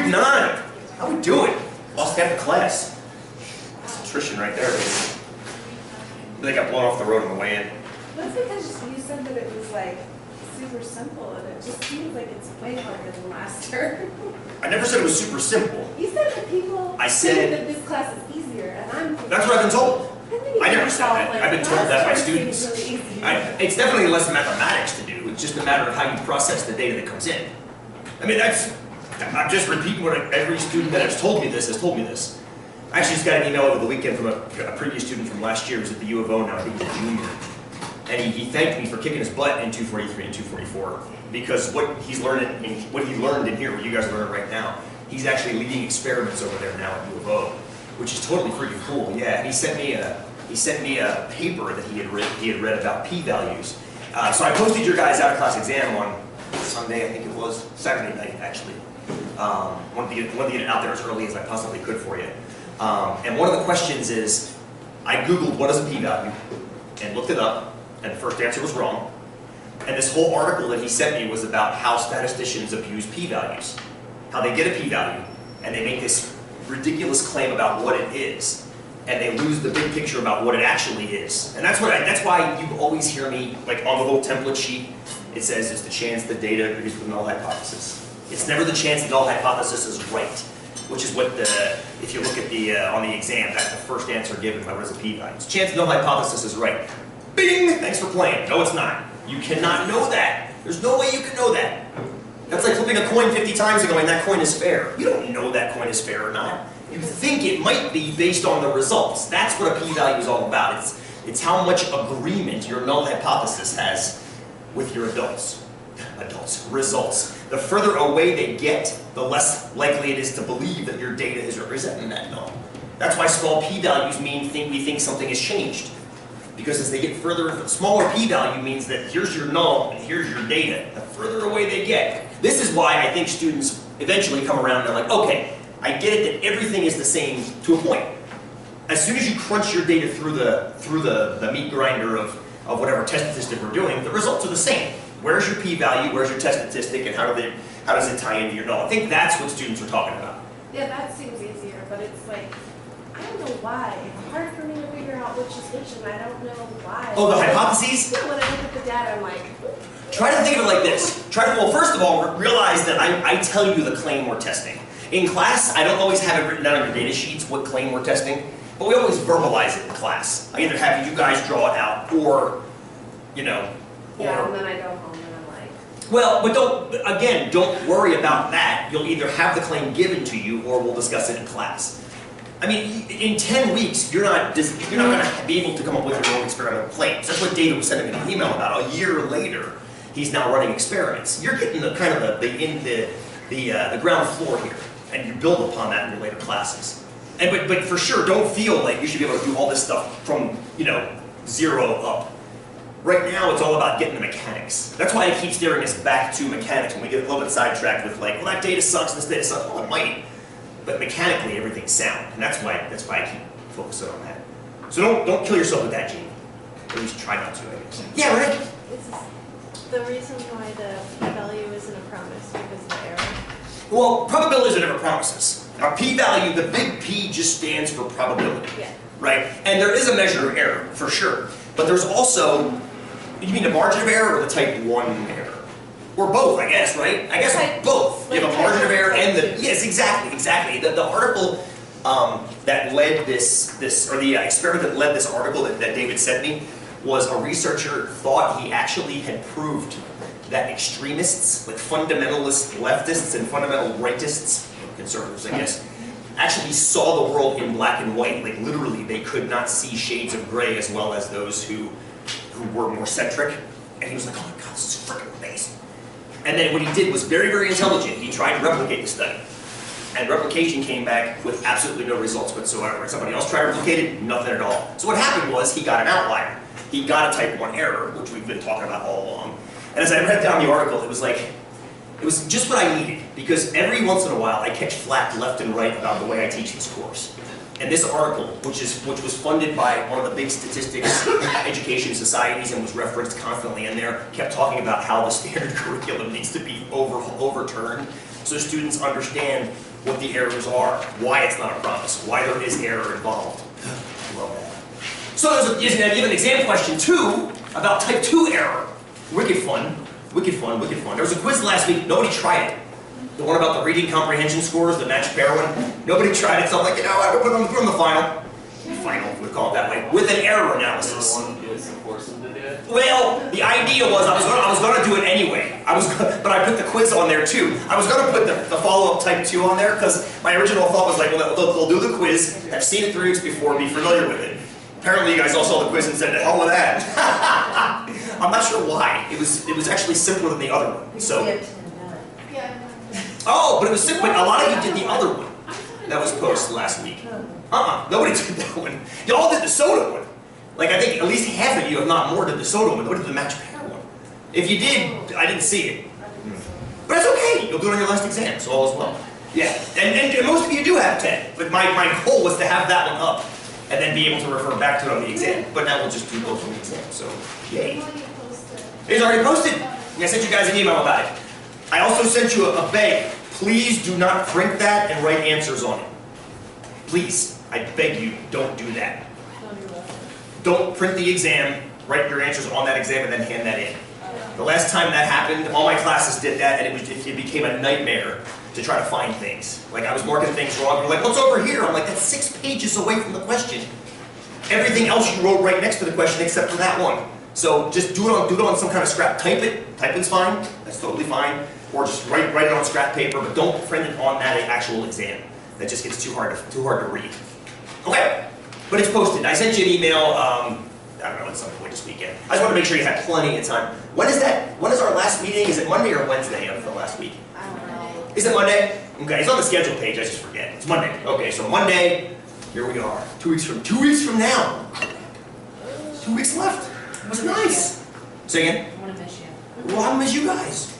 9. How we doing? Lost half the class. That's attrition right there. They got blown off the road on the way in. That's because you said that it was like super simple, and it just seems like it's way harder than last term. I never said it was super simple. You said that people think that this class is easier, and I'm. That's what I've been told. I never said that. Like, I've been told that by students. Really It's definitely less mathematics to do. It's just a matter of how you process the data that comes in. I mean, I'm just repeating what every student that has told me this has told me this. I actually just got an email over the weekend from a previous student from last year who's at the U of O now. I think he's a junior. And he thanked me for kicking his butt in 243 and 244 because what he learned in here, what you guys are learning right now, he's actually leading experiments over there now at U of O, which is totally freaking cool. Yeah, and he sent me a paper that he had read about p-values. So I posted your guys' out of class exam on Sunday, I think it was Saturday night actually. Wanted to get it out there as early as I possibly could for you. And one of the questions is, I Googled what is a p-value and looked it up, and the first answer was wrong. And this whole article that he sent me was about how statisticians abuse p-values. How they get a p-value, and they make this ridiculous claim about what it is, and they lose the big picture about what it actually is. And that's why you always hear me, like on the little template sheet, it says it's the chance the data agrees with the null hypothesis. It's never the chance the null hypothesis is right, which is what if you look at on the exam, that's the first answer given by what is a p-value. It's chance the null hypothesis is right. Bing! Thanks for playing. No, it's not. You cannot know that. There's no way you can know that. That's like flipping a coin 50 times and going, that coin is fair. You don't know that coin is fair or not. You think it might be based on the results. That's what a p-value is all about. It's how much agreement your null hypothesis has with your results. The further away they get, the less likely it is to believe that your data is representing that null. That's why small p-values mean we think something has changed. Because as they get further, smaller p-value means that here's your null and here's your data. The further away they get. This is why I think students eventually come around and they're like, okay, I get it that everything is the same to a point. As soon as you crunch your data through the meat grinder of whatever test statistic we're doing, the results are the same. Where's your p-value, where's your test statistic, and how does it tie into your null? I think that's what students are talking about. Yeah, that seems easier, but it's like, I don't know why. It's hard for me to figure out which is which, and I don't know why. Oh, the hypotheses? Yeah, when I look at the data, I'm like... Try to think of it like this. Well, first of all, realize that I tell you the claim we're testing. In class, I don't always have it written down on your data sheets what claim we're testing, but we always verbalize it in class. I either have you guys draw it out, or, you know... Yeah, and then I go home and I'm like... Well, but don't worry about that. You'll either have the claim given to you, or we'll discuss it in class. I mean, in 10 weeks, you're not going to be able to come up with your own experimental claims. That's what David was sending me an email about. A year later, he's now running experiments. You're getting the kind of the ground floor here, and you build upon that in your later classes. But for sure, don't feel like you should be able to do all this stuff from 0 up. Right now, it's all about getting the mechanics. That's why I keep steering us back to mechanics when we get a little bit sidetracked with like, well, that data sucks, this data sucks. Well, it might. But mechanically, everything's sound, and that's why I keep focusing on that. So don't kill yourself with that, Gene. Or at least try not to, I guess. Yeah, right? The reason why the p-value isn't a promise because of the error? Well, probabilities are never promises. Our p-value, the big P just stands for probability. Yeah. Right? And there is a measure of error, for sure. But there's also, you mean the margin of error or the type 1 error? Or both, I guess, right? I guess both. You have a margin of error and the... Yes, exactly. The article that led or the experiment that led this article that David sent me was a researcher thought he actually had proved that extremists, like fundamentalist leftists and fundamental rightists, conservatives, I guess, actually saw the world in black and white. Like literally, they could not see shades of gray as well as those who were more centric. And he was like, oh my God, this is freaking amazing. And then what he did was very, very intelligent. He tried to replicate the study. And replication came back with absolutely no results whatsoever. Somebody else tried to replicate it, nothing at all. So what happened was he got an outlier. He got a type 1 error, which we've been talking about all along. And as I read down the article, it was just what I needed. Because every once in a while, I catch flack left and right about the way I teach this course. And this article, which was funded by one of the big statistics education societies and was referenced constantly in there, kept talking about how the standard curriculum needs to be overturned so students understand what the errors are, why it's not a promise, why there is error involved. Love that. So there's a given exam question too about type 2 error. Wicked fun, wicked fun, wicked fun. There was a quiz last week, nobody tried it. The one about the reading comprehension scores, the match pair one, nobody tried it, so I'm like, you know, I put it on the final. Final, we call it that way, with an error analysis. Well, the idea was I was gonna do it anyway. But I put the quiz on there too. I was gonna put the follow-up type 2 on there because my original thought was like, well, they'll do the quiz. I've seen it 3 weeks before, be familiar with it. Apparently, you guys all saw the quiz and said, "The hell with that." I'm not sure why. It was actually simpler than the other one. So. Oh, but it was simple. A lot of you did the other one that was posted last week. Nobody did that one. Y'all did the soda one. Like, I think at least half of you, if not more, did the soda one. Nobody did the match pair one. If you did, I didn't see it. But that's okay. You'll do it on your last exam, so all is well. Yeah, and most of you do have 10. But my goal was to have that one up and then be able to refer back to it on the exam. But now we'll just do both on the exam, so yay. It's already posted. I sent you guys an email about it. I also sent you a beg. Please do not print that and write answers on it. Please, I beg you, don't do that. Don't print the exam, write your answers on that exam, and then hand that in. The last time that happened, all my classes did that, and it became a nightmare to try to find things. Like, I was marking things wrong. We're like, what's over here? I'm like, that's 6 pages away from the question. Everything else you wrote right next to the question except for that one. So just do it on some kind of scrap. Type it. Typing's fine. That's totally fine. Or just write it on scrap paper, but don't print it on that actual exam. That just gets too hard to read. Okay, but it's posted. I sent you an email, I don't know, at some point this weekend. I just want to make sure you had plenty of time. When is our last meeting? Is it Monday or Wednesday of the last week? I don't know. Is it Monday? Okay, it's on the schedule page, I just forget. It's Monday. Okay, so Monday, here we are. 2 weeks from now. 2 weeks left. It was nice. Say again? I want to miss you. Well, I miss you guys.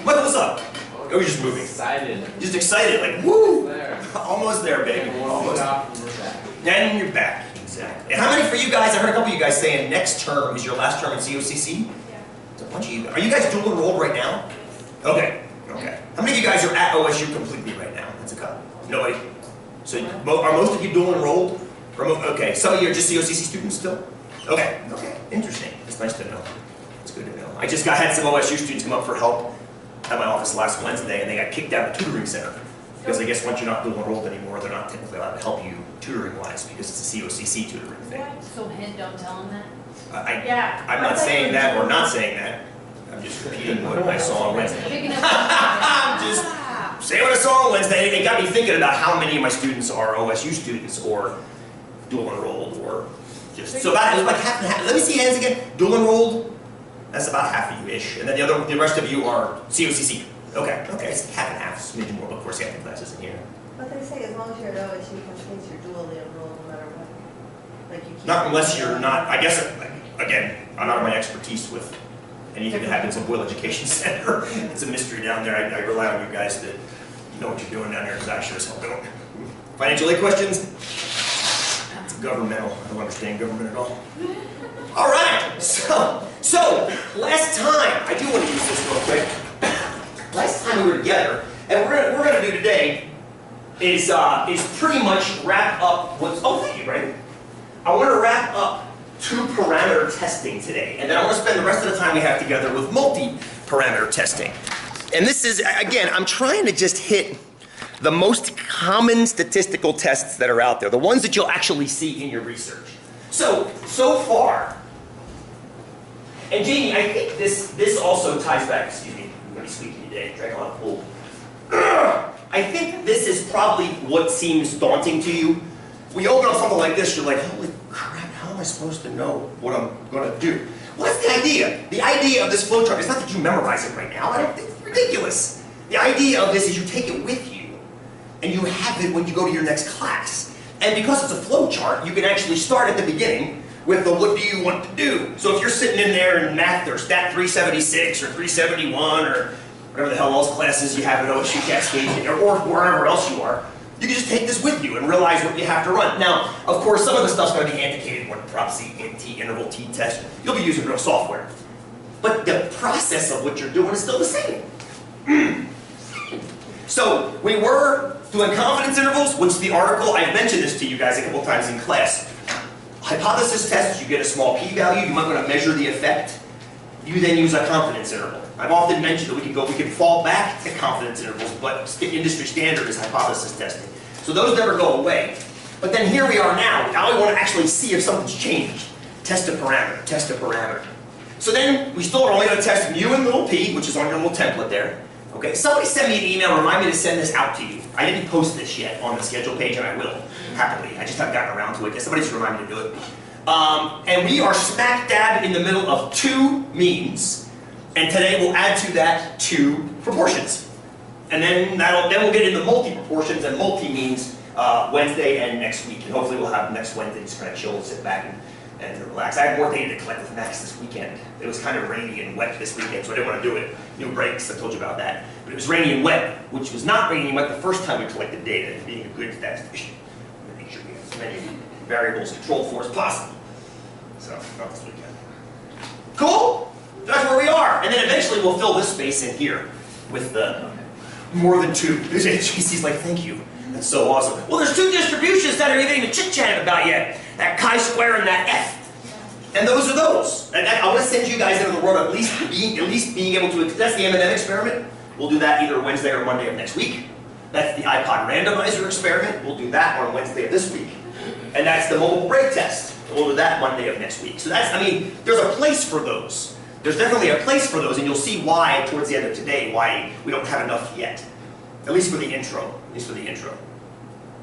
What was up? Oh, you're just moving. Excited. Just excited, like, woo! There. Almost there, baby. We're almost. We're back. And you're back. Exactly. And how many for you guys? I heard a couple of you guys saying next term is your last term in COCC. Yeah. It's a bunch of you. Are you guys dual enrolled right now? Okay. Okay. How many of you guys are at OSU completely right now? That's a couple. Nobody. So are most of you dual enrolled? Okay. Some of you are just COCC students still. Okay. Okay. Interesting. It's nice to know. It's good to know. I just had some OSU students come up for help at my office last Wednesday, and they got kicked out of the tutoring center. Because I guess once you're not dual enrolled anymore, they're not technically allowed to help you tutoring-wise, because it's a COCC tutoring thing. So hint, don't tell him that. Yeah. I'm not saying that or not saying that. I'm just repeating what I saw on Wednesday. Picking up. I'm just saying what I saw on Wednesday. It got me thinking about how many of my students are OSU students or dual enrolled or just, so that was like half and half. Let me see hands again. Dual enrolled, that's about half of you-ish. And then the rest of you are COCC. Okay, okay, it's half and half, maybe more, but of course you have the classes in here. But they say as long as you're at OSU, which means you're dually enrolled no matter what. Like you can't. Not unless you're not, I guess, again, I'm not my expertise with anything that happens in Boyle Education Center. It's a mystery down there. I rely on you guys to know what you're doing down there, because I sure as hell don't. Financial aid questions? It's governmental. I don't understand government at all. All right, so last time, I do want to use this real quick. Last time we were together, and we're gonna do today is pretty much wrap up what's. Oh, thank you, Brandon. I want to wrap up 2-parameter testing today, and then I want to spend the rest of the time we have together with multi-parameter testing. And this is, again, I'm trying to just hit the most common statistical tests that are out there, the ones that you'll actually see in your research. So far, and Jamie, I think this also ties back. Excuse me. Pretty squeaky today, drank a lot of pool. I think this is probably what seems daunting to you. When you open up something like this, you're like, holy crap, how am I supposed to know what I'm going to do? Well, that's the idea. The idea of this flowchart is not that you memorize it right now. I don't think it's ridiculous. The idea of this is you take it with you, and you have it when you go to your next class. And because it's a flowchart, you can actually start at the beginning with the what do you want to do. So if you're sitting in there in math or stat 376 or 371 or whatever the hell else classes you have at OSU Cascade or wherever else you are, you can just take this with you and realize what you have to run. Now, of course, some of the stuff's going to be antiquated, what prop C, int, interval t test. You'll be using real software. But the process of what you're doing is still the same. So we were doing confidence intervals, which is the article, I've mentioned this to you guys a couple times in class. Hypothesis tests, you get a small p-value, you might want to measure the effect. You then use a confidence interval. I've often mentioned that we can fall back to confidence intervals, but industry standard is hypothesis testing. So those never go away. But then here we are now. Now we want to actually see if something's changed. Test a parameter, test a parameter. So then we still are only going to test mu and little p, which is on your little template there. Okay, somebody send me an email, remind me to send this out to you. I didn't post this yet on the schedule page, and I will, happily. I just haven't gotten around to it. Somebody just remind me to do it. And we are smack dab in the middle of 2 means, and today we'll add to that 2 proportions. And then we'll get into multi-proportions and multi-means Wednesday and next week. And hopefully we'll have next Wednesday just kind of chill, sit back and relax. I have more data to collect with Max this weekend. It was kind of rainy and wet this weekend, so I didn't want to do it. New breaks, I told you about that. But it was rainy and wet, which was not rainy and wet the first time we collected data, being a good statistician. Make sure we have as many variables controlled for as possible. So, not this weekend. Cool? That's where we are. And then eventually we'll fill this space in here with the more than 2. JC's like, thank you. That's so awesome. Well, there's 2 distributions that are even chit-chatted about yet. That chi-square and that f. And those are those. And I want to send you guys into the world at least being able to, that's the M&M experiment. We'll do that either Wednesday or Monday of next week. That's the iPod randomizer experiment. We'll do that on Wednesday of this week. And that's the multiple break test. We'll do that Monday of next week. So that's, I mean, there's a place for those. There's definitely a place for those, and you'll see why towards the end of today, why we don't have enough yet. At least for the intro. At least for the intro.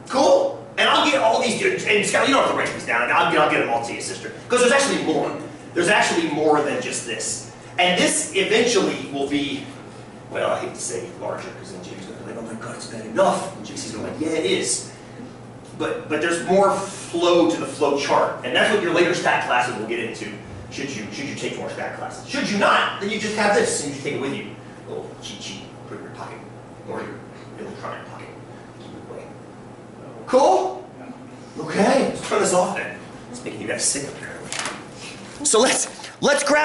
Cool? And I'll get all these, and Scott, you don't have to write these down. I'll get them all to you, sister. Because there's actually more. There's actually more than just this. And this eventually will be, well, I hate to say larger, because then Jamie's going to be like, oh my God, it's bad enough. And JC's going to be like, yeah, it is. But there's more flow to the flow chart. And that's what your later stat classes will get into, should you take more stat classes. Should you not, then you just have this, and you just take it with you. A little cheat sheet, put it in your pocket, or your electronic pocket. Keep it away. Cool? Okay, let's turn this off then. It's making you guys sick apparently. So let's grab